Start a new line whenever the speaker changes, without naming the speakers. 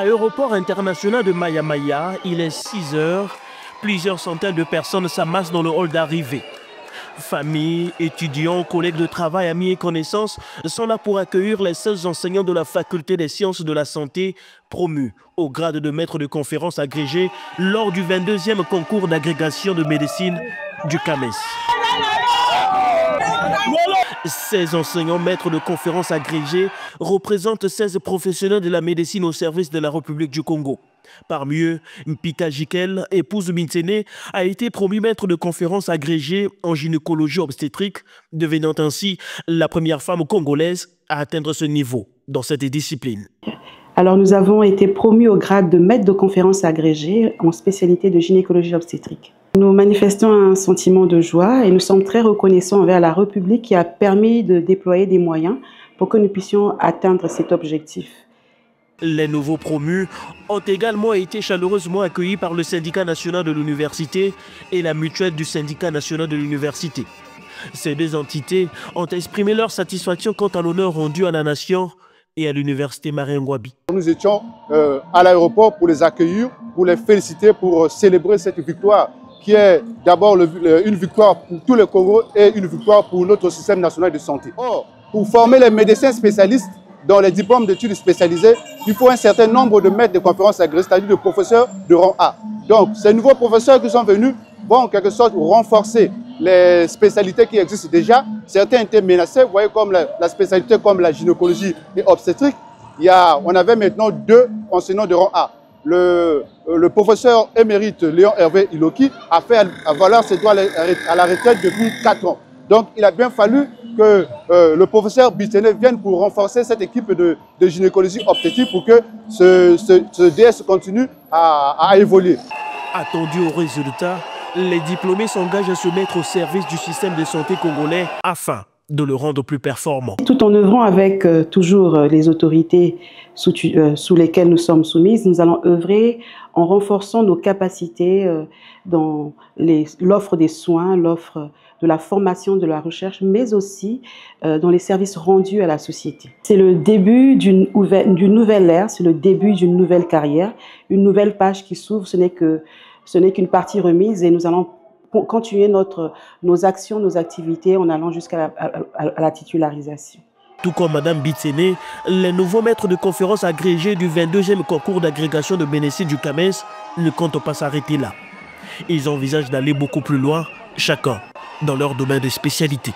À l'aéroport international de Maya Maya, il est 6 heures. Plusieurs centaines de personnes s'amassent dans le hall d'arrivée. Familles, étudiants, collègues de travail, amis et connaissances sont là pour accueillir les 16 enseignants de la faculté des sciences de la santé promus au grade de maître de conférence agrégé lors du 22e concours d'agrégation de médecine du CAMES. Ces enseignants maîtres de conférences agrégés représentent 16 professionnels de la médecine au service de la République du Congo. Parmi eux, Mpika Jikel, épouse Mintene, a été promue maître de conférences agrégée en gynécologie obstétrique, devenant ainsi la première femme congolaise à atteindre ce niveau dans cette discipline.
Alors nous avons été promus au grade de maître de conférences agrégée en spécialité de gynécologie obstétrique. Nous manifestons un sentiment de joie et nous sommes très reconnaissants envers la République qui a permis de déployer des moyens pour que nous puissions atteindre cet objectif.
Les nouveaux promus ont également été chaleureusement accueillis par le syndicat national de l'université et la mutuelle du syndicat national de l'université. Ces deux entités ont exprimé leur satisfaction quant à l'honneur rendu à la nation et à l'université Marie-Ngouabi.
Nous étions à l'aéroport pour les accueillir, pour les féliciter, pour célébrer cette victoire qui est d'abord une victoire pour tout le Congo et une victoire pour notre système national de santé. Or, pour former les médecins spécialistes dans les diplômes d'études spécialisées, il faut un certain nombre de maîtres de conférences agrégés, c'est-à-dire de professeurs de rang A. Donc, ces nouveaux professeurs qui sont venus vont en quelque sorte renforcer les spécialités qui existent déjà. Certains étaient menacés, vous voyez, comme la spécialité comme la gynécologie et obstétrique. On avait maintenant 2 enseignants de rang A. Le professeur émérite Léon Hervé Iloki a fait valoir ses droits à la retraite depuis 4 ans. Donc, il a bien fallu que le professeur Bitene vienne pour renforcer cette équipe de gynécologie obstétrique pour que ce DS continue à évoluer.
Attendu au résultat, les diplômés s'engagent à se mettre au service du système de santé congolais afin de le rendre plus performant.
Tout en œuvrant avec toujours les autorités sous lesquelles nous sommes soumises, nous allons œuvrer en renforçant nos capacités dans l'offre des soins, l'offre de la formation, de la recherche, mais aussi dans les services rendus à la société. C'est le début d'une nouvelle ère, c'est le début d'une nouvelle carrière, une nouvelle page qui s'ouvre. Ce n'est qu'une partie remise et nous allons continuer nos actions, nos activités en allant jusqu'à la titularisation.
Tout comme Mme Bitene, les nouveaux maîtres de conférences agrégés du 22e concours d'agrégation de médecine du CAMES ne comptent pas s'arrêter là. Ils envisagent d'aller beaucoup plus loin, chacun dans leur domaine de spécialité.